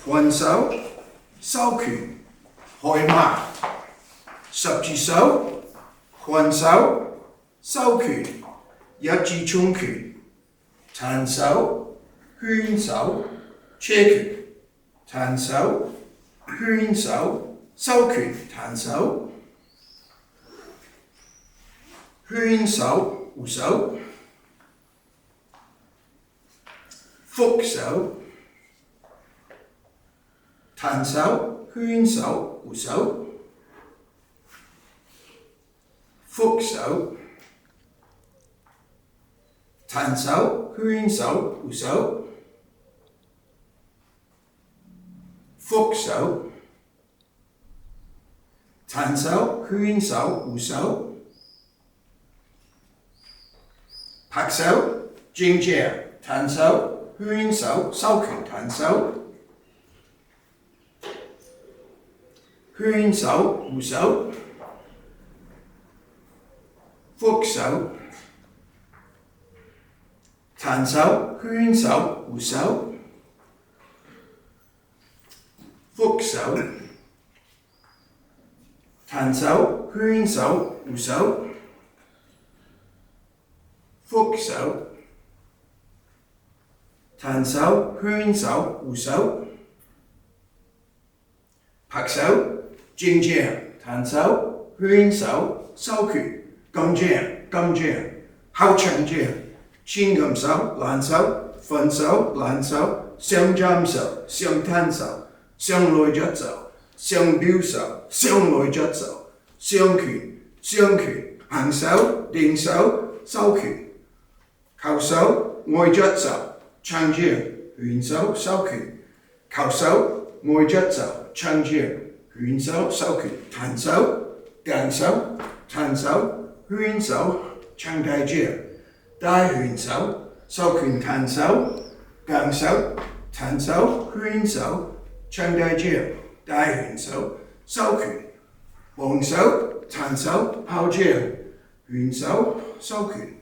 Huân Sáu, Sáu Quyền, Hội Mạc. Sập chỉ Sáu, Huân Sáu, Sáu Quyền, Nhất Chỉ Chung Quyền, Tàn Sáu, Huyên Sáu, Chế Quyền, Tàn Sáu, Huyên Sáu, Sáu Quyền, Tàn Sáu, Huyên Sáu, Wu Sáu, Phúc Sáu, Tàn Sáu, Huyên Sáu, Wu Sáu, Phúc Sáu, Tàn Sáu, Huyên Sáu, Wu Sáu, Phúc Sáu, Tàn Sáu, Huyên Sáu, Wu Sáu, Phạc Sáu, Jing Jie, Tàn Sáu, Huyên Sáu, Sáu Quyền, Tàn Sáu, Huyên Sáu, Wu Sáu, Phúc Sáu, Tàn Sáu, Huyên Sáu, Wu Sáu, Phúc Sáu, Tàn Sáu, Huyên Sáu, Wu Sáu, Phúc Sáu, Tàn Sáu, Huyên Sáu, Wu Sáu, Phạc Sáu, Jing Jie, Tàn Sáu, Huyên Sáu, Sáu Quyền, Gong Jie, Hao Cheng Jie, Xin Gầm Sáu, Lan Sáu, Phân Sáu, Lan Sáu, Xiang Jam Sáu, Xiang Tan Sáu, Xiang Loi Jut Sáu, Xiang Biu Sáu, Xiang Loi Jut Sáu, Xiang Quyền, Hàng Sáu, Ding Sáu, Sáu Quyền, Khao Sáu, Ngồi Jut Sáu, Chang Jie, Huyên Sáu, Sáu Quyền, Khao Sáu, Ngồi Jut Sáu, Chang Jie, Huyên Sáu, Sáu Quyền, Tàn Sáu, Gang Sáu, Tàn Sáu, Huyên Sáu, Chang Dai Jie, Dai Huyên Sáu, Sáu Quyền, Tàn Sáu, Gang Sáu, Tàn Sáu, Huyên Sáu, Chang Dai Jie, Dai Huyên Sáu, Sáu Quyền, Bong Sáu, Tàn Sáu, Hao Jie, Huyên Sáu, Sáu Quyền,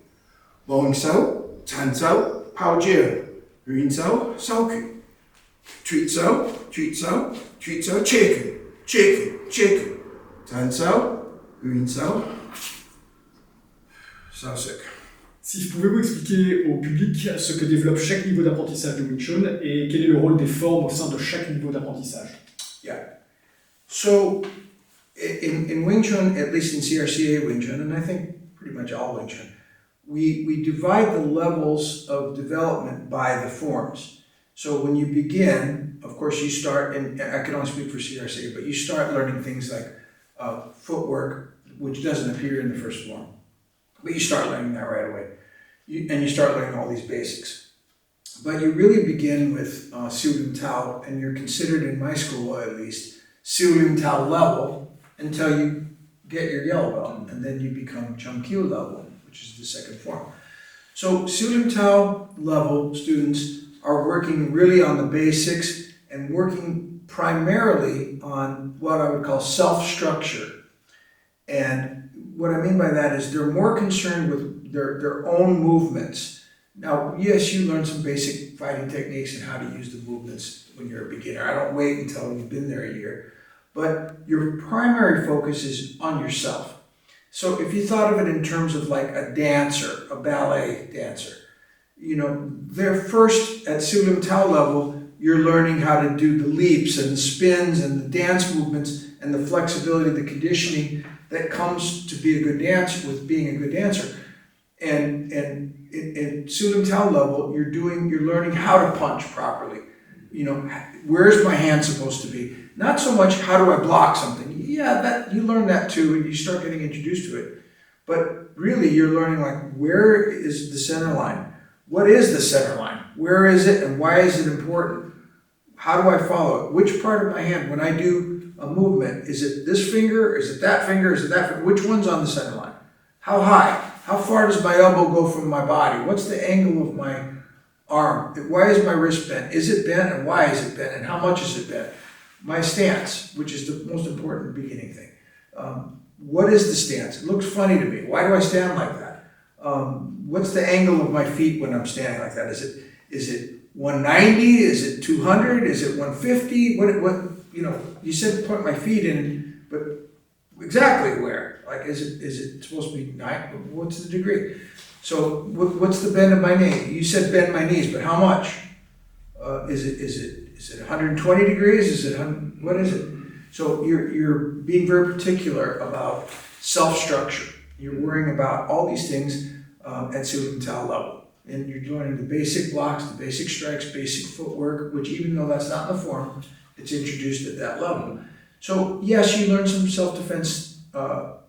Bong Sáu, Tàn Sáu, Hao Jie, Huyên Sáu, Sáu Quyền, Tweet Sáu, Chế Quyền, Tàn Sáu, Huyên Sáu, Sáu Sec. Si pouvez-vous expliquer au public ce que développe chaque niveau d'apprentissage de Wing Chun et quel est le rôle des formes au sein de chaque niveau d'apprentissage? Yeah. So, in Wing Chun, at least in CRCA Wing Chun, and I think pretty much all Wing Chun, we divide the levels of development by the forms. So when you begin, of course you start, and I can only speak for CRCA, but you start learning things like footwork, which doesn't appear in the first form. But you start learning that right away. And you start learning all these basics. But you really begin with Siu Leem Tau, and you're considered, in my school at least, Siu Leem Tau level until you get your yellow belt, and then you become Chum Kiu level, which is the second form. So Siu Leem Tau level students are working really on the basics and working primarily on what I would call self-structure. And what I mean by that is they're more concerned with their own movements. Now, yes, you learn some basic fighting techniques and how to use the movements when you're a beginner. I don't wait until you've been there a year. But your primary focus is on yourself. So if you thought of it in terms of like a dancer, a ballet dancer, you know, they're first at Siu Leem Tau level, you're learning how to do the leaps and the spins and the dance movements and the flexibility, the conditioning that comes to be a good dancer with being a good dancer. And at Siu Leem Tau level, you're learning how to punch properly. You know, where's my hand supposed to be? Not so much how do I block something. Yeah, that you learn that too, and you start getting introduced to it. But really, you're learning like, where is the center line? What is the center line? Where is it, and why is it important? How do I follow it? Which part of my hand, when I do a movement, is it this finger? Is it that finger? Is it that finger? Which one's on the center line? How high? How far does my elbow go from my body? What's the angle of my arm? Why is my wrist bent? Is it bent, and why is it bent, and how much is it bent? My stance, which is the most important beginning thing. What is the stance? It looks funny to me. Why do I stand like that? What's the angle of my feet when I'm standing like that? Is it 190? Is it 200? Is it 150? What, you said put my feet in, but exactly where? Like, is it supposed to be 9? What's the degree? So what's the bend of my knee? You said bend my knees, but how much? Is it 120 degrees? Is it, what is it? So you're being very particular about self-structure. You're worrying about all these things at Siu Leem Tau level. And you're learning the basic blocks, the basic strikes, basic footwork, which even though that's not in the form, it's introduced at that level. So yes, you learn some self-defense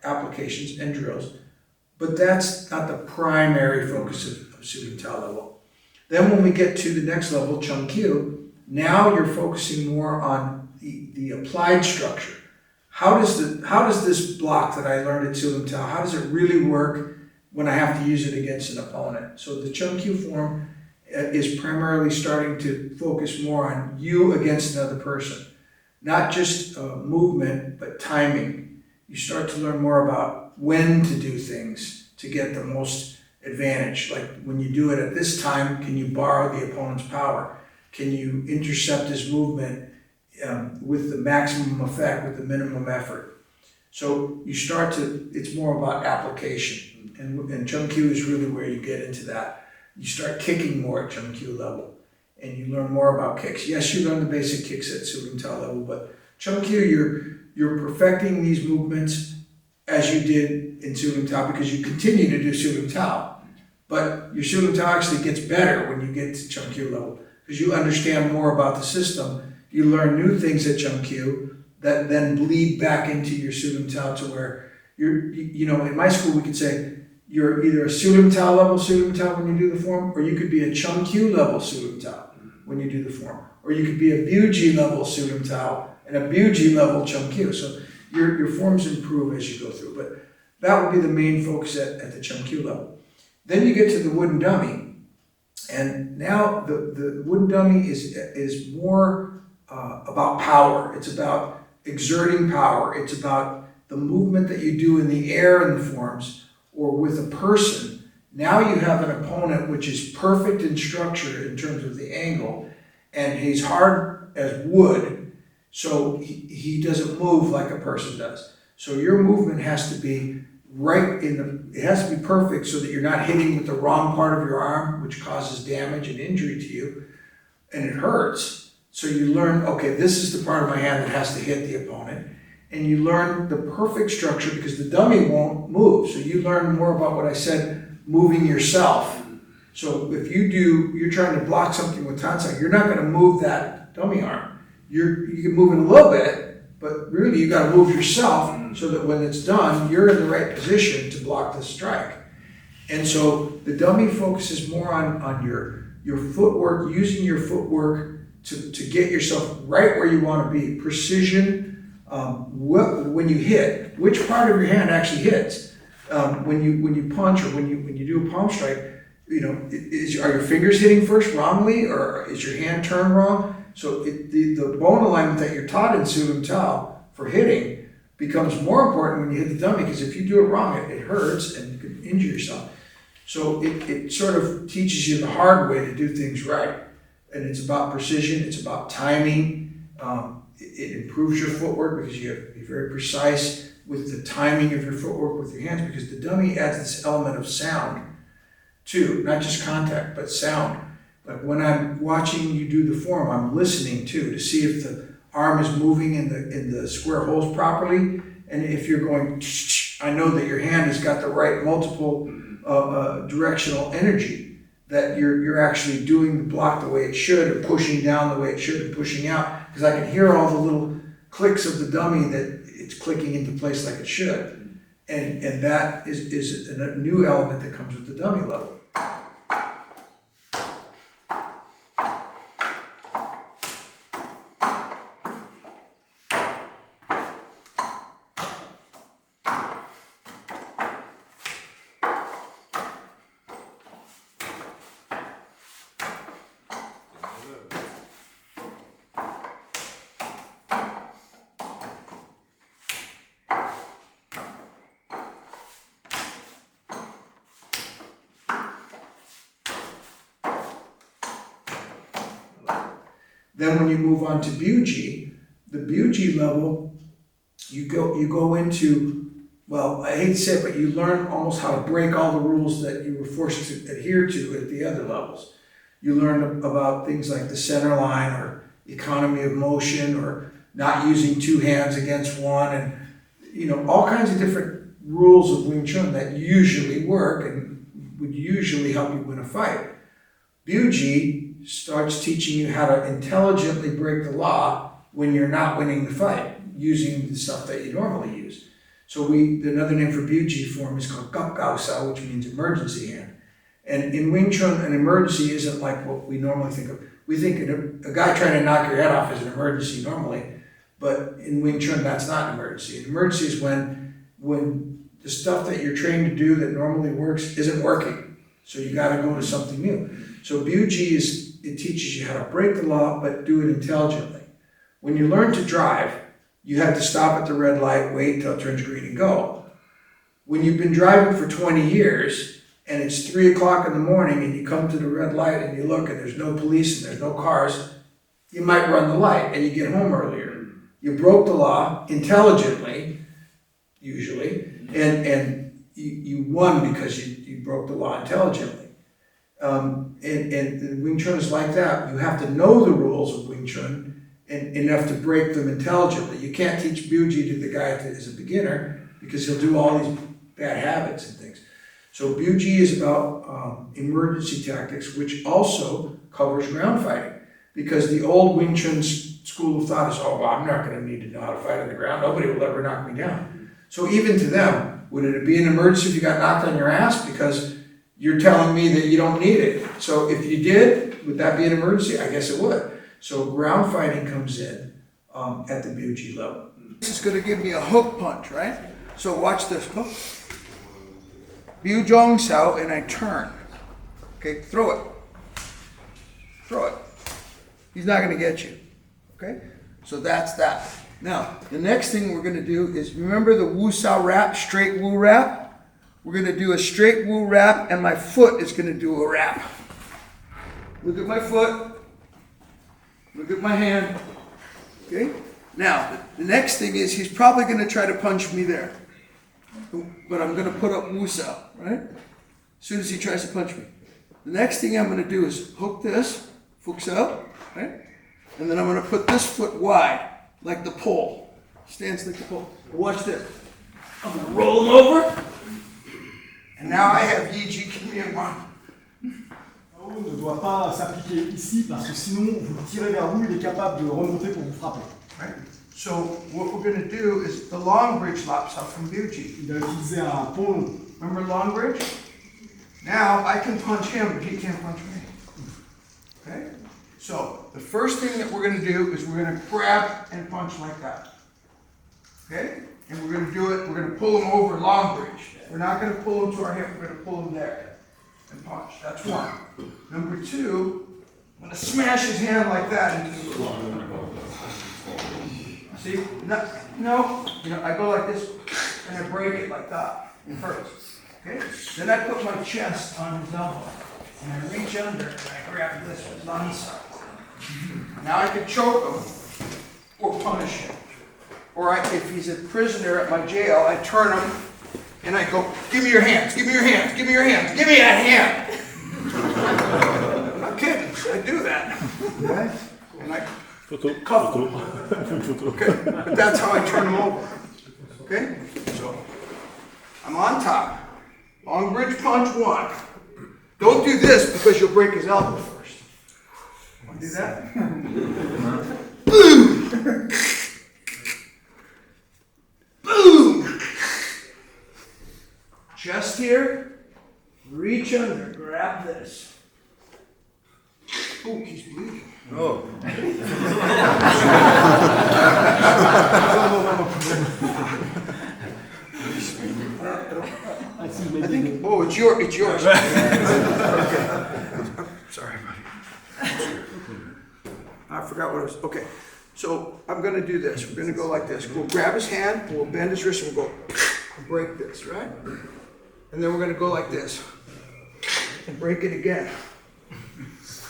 applications and drills, but that's not the primary focus of Siu Leem Tau level. Then when we get to the next level, Chum Kiu, now you're focusing more on the applied structure. How does this block that I learned at Siu Leem Tau, how does it really work when I have to use it against an opponent? So the Chum Kiu form is primarily starting to focus more on you against another person. Not just movement, but timing. You start to learn more about when to do things to get the most advantage. Like when you do it at this time, can you borrow the opponent's power? Can you intercept his movement with the maximum effect, with the minimum effort? So you start to, it's more about application. And Chum Kiu is really where you get into that. You start kicking more at Chum Kiu level. And you learn more about kicks. Yes, you learn the basic kicks at Siu Leem Tau level, but Chum Kiu, you're perfecting these movements as you did in Siu Leem Tau because you continue to do Siu Leem Tau. But your Siu Leem Tau actually gets better when you get to Chum Kiu level because you understand more about the system. You learn new things at Chum Kiu that then bleed back into your Siu Leem Tau to where in my school we could say, you're either a Siu Leem Tau level Siu Leem Tau when you do the form, or you could be a Chum Kiu level Siu Leem Tau when you do the form. Or you could be a Biu Jee level Siu Leem Tau and a Biu Jee level Chum Kiu. So your forms improve as you go through. But that would be the main focus at the Chum Kiu level. Then you get to the wooden dummy. And now the wooden dummy is more about power. It's about exerting power. It's about the movement that you do in the air in the forms or with a person. Now you have an opponent which is perfect in structure in terms of the angle, and he's hard as wood, so he doesn't move like a person does. So your movement has to be it has to be perfect so that you're not hitting with the wrong part of your arm, which causes damage and injury to you, and it hurts. So you learn, okay, this is the part of my hand that has to hit the opponent. And you learn the perfect structure because the dummy won't move. So you learn more about what I said, moving yourself. So if you're trying to block something with tansai, you're not going to move that dummy arm. You can move it a little bit, but really you got to move yourself so that when it's done, you're in the right position to block the strike. And so the dummy focuses more on your footwork, using your footwork to get yourself right where you want to be. Precision. When you hit, which part of your hand actually hits? When you punch or when you do a palm strike, are your fingers hitting first wrongly, or is your hand turned wrong? So the bone alignment that you're taught in Siu Leem Tau for hitting becomes more important when you hit the dummy, because if you do it wrong, it hurts and you can injure yourself. So it sort of teaches you the hard way to do things right, and it's about precision. It's about timing. It improves your footwork because you have to be very precise with the timing of your footwork with your hands, because the dummy adds this element of sound too, not just contact, but sound. Like when I'm watching you do the form, I'm listening too to see if the arm is moving in the square holes properly, and if you're going, I know that your hand has got the right multiple directional energy, that you're actually doing the block the way it should, and pushing down the way it should, and pushing out, because I can hear all the little clicks of the dummy that it's clicking into place like it should. And that is a new element that comes with the dummy level. Then when you move on to Biu Jee, the Biu Jee level, you go into, well, I hate to say it, but you learn almost how to break all the rules that you were forced to adhere to at the other levels. You learn about things like the center line or economy of motion or not using two hands against one, and all kinds of different rules of Wing Chun that usually work and would usually help you win a fight. Biu Jee starts teaching you how to intelligently break the law when you're not winning the fight, using the stuff that you normally use. So another name for Biu Jee form is called Sao, which means emergency hand. And in Wing Chun, an emergency isn't like what we normally think of. We think a guy trying to knock your head off is an emergency normally, but in Wing Chun, that's not an emergency. An emergency is when the stuff that you're trained to do that normally works isn't working. So you gotta go to something new. So Biu Jee it teaches you how to break the law, but do it intelligently. When you learn to drive, you have to stop at the red light, wait till it turns green and go. When you've been driving for 20 years and it's 3 o'clock in the morning and you come to the red light and you look and there's no police and there's no cars, you might run the light and you get home earlier. You broke the law intelligently, usually, and you won because you broke the law intelligently. And Wing Chun is like that. You have to know the rules of Wing Chun and enough to break them intelligently. You can't teach Biu Jee to the guy that is a beginner because he'll do all these bad habits and things. So Biu Jee is about emergency tactics, which also covers ground fighting. Because the old Wing Chun school of thought is, oh, well, I'm not going to need to know how to fight on the ground. Nobody will ever knock me down. So even to them, would it be an emergency if you got knocked on your ass? Because you're telling me that you don't need it. So if you did, would that be an emergency? I guess it would. So ground fighting comes in at the Biu Jee level. This is going to give me a hook punch, right? So watch this. Hook. Biu Jong Sao, and I turn. Okay, throw it. Throw it. He's not going to get you. Okay? So that's that. Now, the next thing we're going to do is, remember the Wu Sao wrap, straight Wu wrap? We're going to do a straight Wu wrap, and my foot is going to do a wrap. Look at my foot. Look at my hand. Okay? Now, the next thing is he's probably going to try to punch me there. But I'm going to put up Wu Sao, right? As soon as he tries to punch me. The next thing I'm going to do is hook this, Fuk Sao, right? And then I'm going to put this foot wide, like the pole. Stands like the pole. Watch this. I'm going to roll him over. And now I have Yi Ji give me a one. Ne doit pas s'appliquer ici parce que sinon vous le tirez vers vous, il est capable de remonter pour vous frapper. Right? So what we're going to do is the long bridge laps up from Biu Jee. Il a utilisé un pont. Remember long bridge? Now I can punch him, but he can't punch me. Okay? So the first thing that we're going to do is we're going to grab and punch like that. Okay? And we're going to do it, we're going to pull him over long bridge. We're not going to pull him to our hip, we're going to pull him there and punch. That's one. Number two, I'm going to smash his hand like that into the wall. See? No, I go like this and I break it like that first. Okay? Then I put my chest on his elbow and I reach under and I grab this with one side. Now I can choke him or punish him. Or if he's a prisoner at my jail, I turn him and I go, give me your hands, give me your hands, give me your hands, give me that hand. I'm not kidding, I do that. Okay? And I cuff him. Okay? But that's how I turn him over. Okay? So, I'm on top. Long bridge punch one. Don't do this because you'll break his elbow first. Want to do that? Boom! Boom! Chest here. Reach under. Grab this. Oh, he's bleeding. Oh. I think, oh, it's yours. Okay. Sorry, buddy. I forgot what it was. Okay. So I'm going to do this. We're going to go like this. We'll grab his hand, we'll bend his wrist, and we'll go break this, right? And then we're going to go like this and break it again.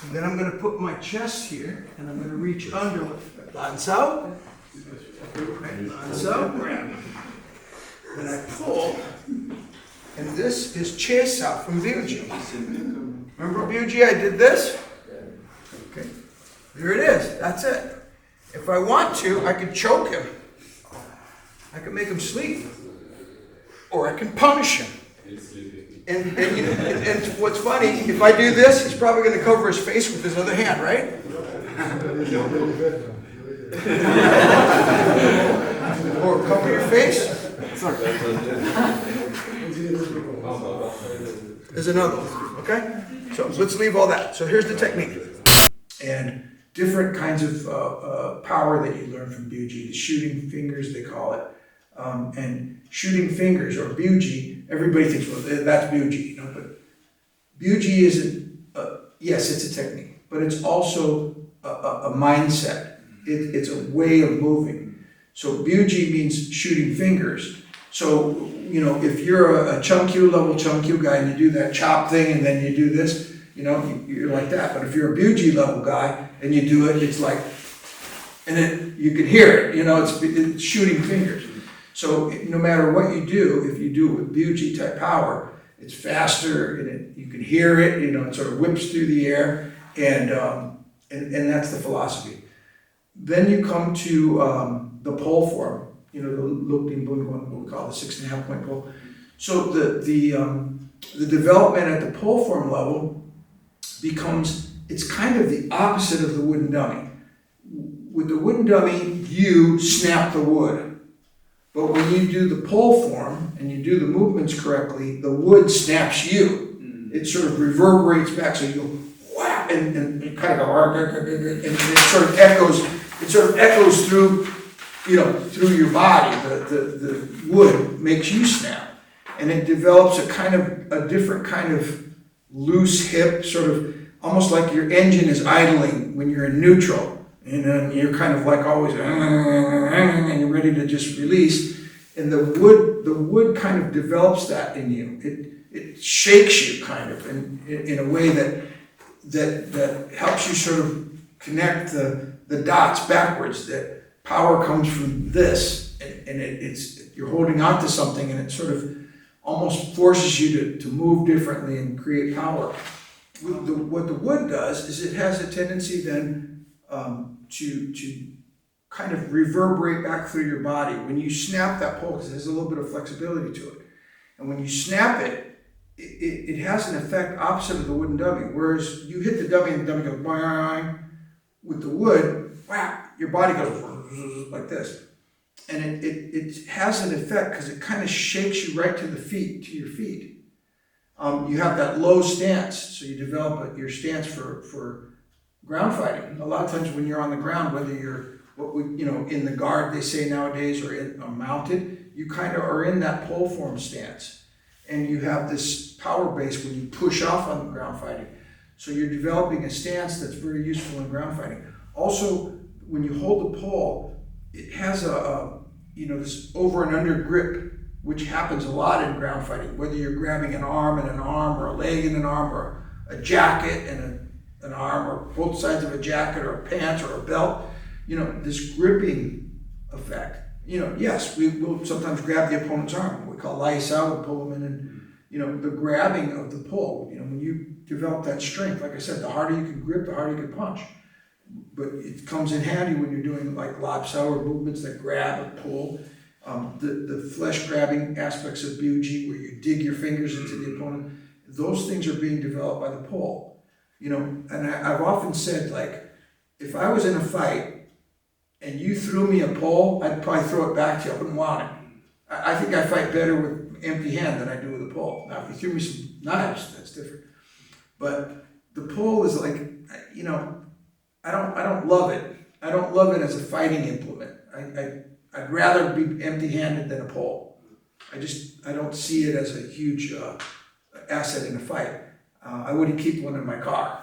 And then I'm going to put my chest here, and I'm going to reach under. Lanzao. Lanzao, grab. Then I pull, and this is Chesa from Biu Jee. Remember Biu Jee, I did this? Okay, here it is, that's it. If I want to, I could choke him. I can make him sleep. Or I can punish him. And what's funny, if I do this, he's probably going to cover his face with his other hand, right? Or cover your face. There's another one, okay? So let's leave all that. So here's the technique. And different kinds of power that you learn from Biu Jee, the shooting fingers, they call it. And shooting fingers, or Biu Jee, everybody thinks, well, that's Biu Jee. You know, but Biu Jee isn't, yes, it's a technique, but it's also a mindset. It's a way of moving. So Biu Jee means shooting fingers. So, you know, if you're a Chum Kiu level Chum Kiu guy and you do that chop thing and then you do this, you know, you're like that. But if you're a Biu Jee level guy and you do it, it's like, and then you can hear it, you know, it's shooting fingers. So no matter what you do, if you do it with Biu Jee type power, it's faster and you can hear it, you know, it sort of whips through the air, and that's the philosophy. Then you come to the pole form, you know, the Luk Din Bun, what we call the 6.5 point pole. So the development at the pole form level becomes, it's kind of the opposite of the wooden dummy. With the wooden dummy, you snap the wood. But when you do the pole form and you do the movements correctly, the wood snaps you. It sort of reverberates back, so you go whap, and you kind of go, and it sort of echoes through, you know, through your body. The wood makes you snap, and it develops a different kind of loose hip, sort of almost like your engine is idling when you're in neutral. And then you're kind of like always, and you're ready to just release. And the wood kind of develops that in you. It shakes you kind of in a way that helps you sort of connect the dots backwards. That power comes from this, and you're holding on to something, and it sort of almost forces you to move differently and create power. What the wood does is it has a tendency then to kind of reverberate back through your body. When you snap that pole, because there's a little bit of flexibility to it, and when you snap it, it has an effect opposite of the wooden dummy. Whereas you hit the dummy and the dummy goes boing. With the wood, whap, your body goes like this. And it has an effect because it kind of shakes you right to your feet. You have that low stance, so you develop your stance for ground fighting. A lot of times when you're on the ground, whether you're in the guard, they say nowadays, or mounted, you kind of are in that pole form stance, and you have this power base when you push off on the ground fighting. So you're developing a stance that's very useful in ground fighting. Also, when you hold the pole, it has this over and under grip, which happens a lot in ground fighting. Whether you're grabbing an arm and an arm, or a leg and an arm, or a jacket and an arm, or both sides of a jacket, or a pants, or a belt, this gripping effect. Yes, we will sometimes grab the opponent's arm. We call lai sao, and pull them in, and the grabbing of the pull. When you develop that strength, like I said, the harder you can grip, the harder you can punch. But it comes in handy when you're doing like lap sao, or movements that grab or pull. The flesh grabbing aspects of Biu Jee, where you dig your fingers into the opponent, those things are being developed by the pull. And I've often said, like, if I was in a fight and you threw me a pole, I'd probably throw it back to you. I wouldn't want it. I think I fight better with empty hand than I do with a pole. Now, if you threw me some knives, that's different. But the pole is like, I don't love it. I don't love it as a fighting implement. I'd rather be empty-handed than a pole. I don't see it as a huge asset in a fight. I wouldn't keep one in my car,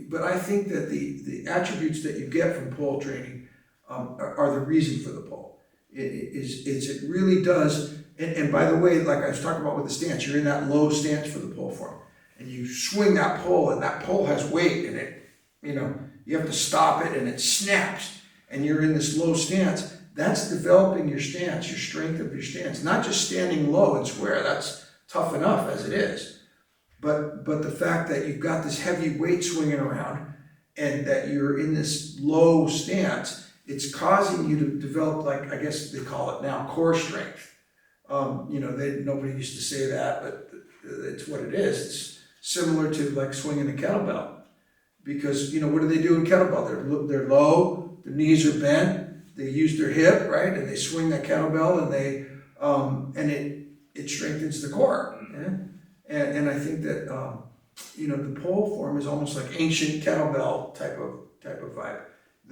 But I think that the attributes that you get from pole training are the reason for the pole. It really does, and by the way, like I was talking about with the stance, you're in that low stance for the pole form. and you swing that pole, and that pole has weight, and it, you have to stop it, and it snaps, and you're in this low stance. That's developing your stance, your strength of your stance, not just standing low and square. That's tough enough as it is. But the fact that you've got this heavy weight swinging around and that you're in this low stance, it's causing you to develop, like, I guess they call it now, core strength. Nobody used to say that, but it's what it is. It's similar to like swinging a kettlebell. Because, what do they do in kettlebell? They're low, their knees are bent, they use their hip, right? And they swing that kettlebell and it strengthens the core. Yeah? And I think that, the pole form is almost like ancient kettlebell type of vibe,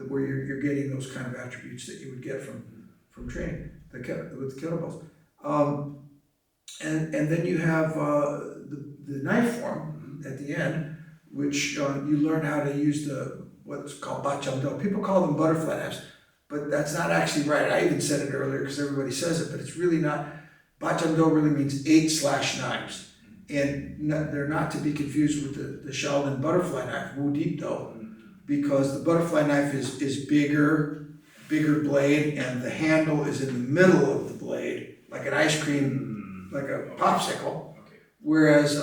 where you're getting those kind of attributes that you would get from training with the kettlebells. And then you have the knife form at the end, which you learn how to use what's called bacham-do. People call them butterfly knives, but that's not actually right. I even said it earlier because everybody says it, but it's really not. Bacham-do really means 8 slash knives. And they're not to be confused with the Shaolin butterfly knife, Wu Deep Do, because the butterfly knife is bigger blade, and the handle is in the middle of the blade, like an ice cream, like a popsicle. Okay. Whereas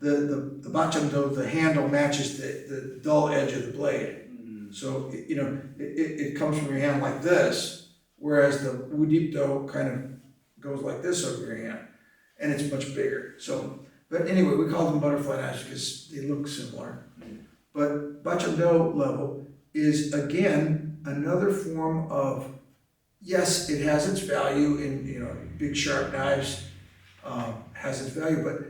the bacham-do, the handle matches the dull edge of the blade. So it comes from your hand like this, whereas the Wu Deep Do kind of goes like this over your hand, and it's much bigger. But anyway, we call them butterfly knives because they look similar. But bacham-do level is, again, another form of, yes, it has its value in, big sharp knives has its value, but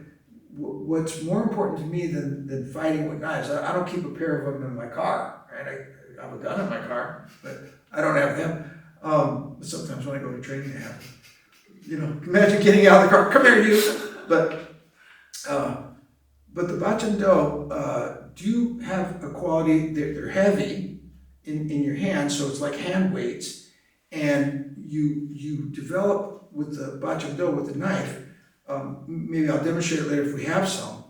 what's more important to me than fighting with knives, I don't keep a pair of them in my car, right? I have a gun in my car, but I don't have them. But sometimes when I go to training, I have them. Imagine getting out of the car, come here, you. But the bacham-do do have a quality, they're heavy in your hands, so it's like hand weights, and you develop with the bacham-do, with the knife, maybe I'll demonstrate it later if we have some,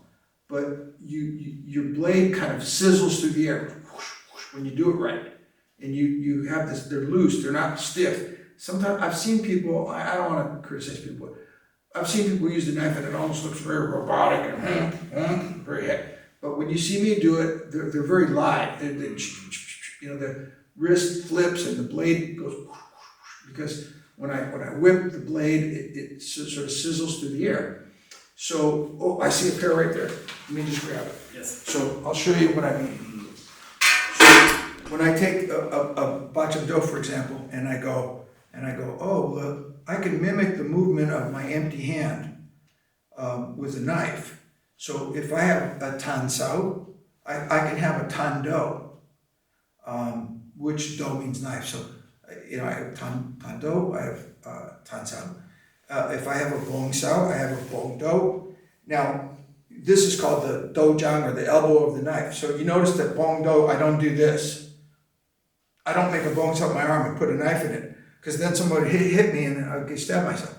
but your blade kind of sizzles through the air whoosh, whoosh, when you do it right, and you have this, they're loose, they're not stiff. Sometimes I've seen people, I don't want to criticize people, but I've seen people use the knife and it almost looks very robotic and very heavy. But when you see me do it, they're very live. The wrist flips and the blade goes whoosh, whoosh, because when I whip the blade, it sort of sizzles through the air. So, I see a pair right there. Let me just grab it. Yes. So I'll show you what I mean. So when I take a bacham-do, for example, and I go, I can mimic the movement of my empty hand with a knife. So if I have a tan sao, I can have a tan do, which do means knife. So, I have tan do, I have tan sao. If I have a bong sao, I have a bong do. Now, this is called the dojang, or the elbow of the knife. So you notice that bong do, I don't do this. I don't make a bong sao with my arm and put a knife in it, because then somebody hit me and I'll stab myself.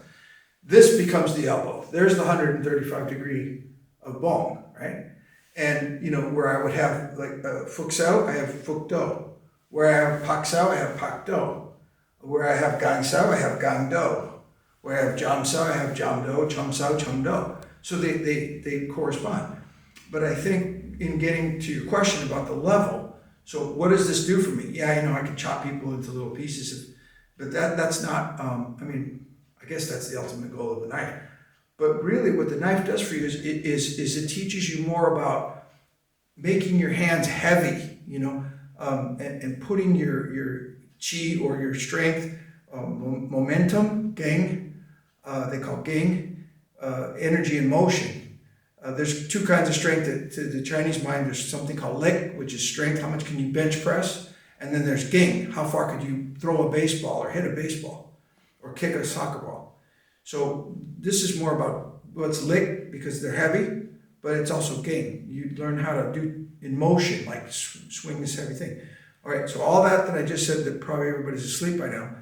This becomes the elbow. There's the 135 degree of bong, right? And, where I would have like fuk sao, I have fuk do. Where I have pak sao, I have pak do. Where I have gang sao, I have gang do. Where I have jam sao, I have jam do, chum sao, chum do. So they correspond. But I think in getting to your question about the level, so what does this do for me? Yeah, I can chop people into little pieces, but that's not, I guess that's the ultimate goal of the knife. But really what the knife does for you is it teaches you more about making your hands heavy, and putting your chi or your strength, momentum, gang, they call gang, energy and motion. There's two kinds of strength to the Chinese mind. There's something called leg, which is strength, how much can you bench press? And then there's gang, how far could you throw a baseball or hit a baseball or kick a soccer ball? So this is more about what's leg, because they're heavy, but it's also gang. You learn how to do in motion, like swing this heavy thing. All right, so all that I just said, that probably everybody's asleep by now.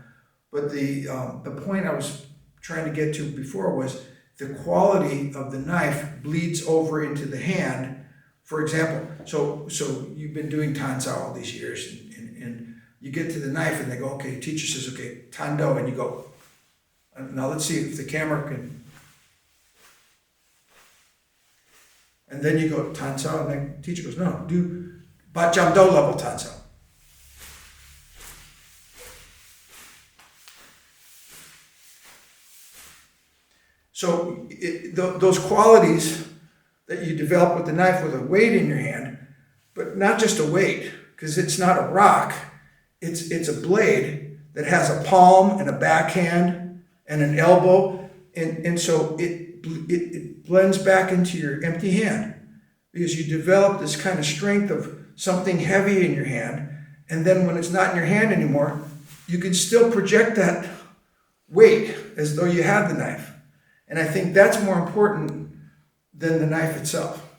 But the point I was trying to get to before was the quality of the knife bleeds over into the hand. For example, so you've been doing tan sao all these years, and you get to the knife and they go, okay, teacher says, okay, tan do, and you go, now let's see if the camera can, and then you go tan sao, and then teacher goes, no, do ba jam do level tan sao. So those qualities that you develop with the knife with a weight in your hand, but not just a weight, because it's not a rock, it's a blade that has a palm and a backhand and an elbow, and so it blends back into your empty hand, because you develop this kind of strength of something heavy in your hand, and then when it's not in your hand anymore, you can still project that weight as though you had the knife. And I think that's more important than the knife itself.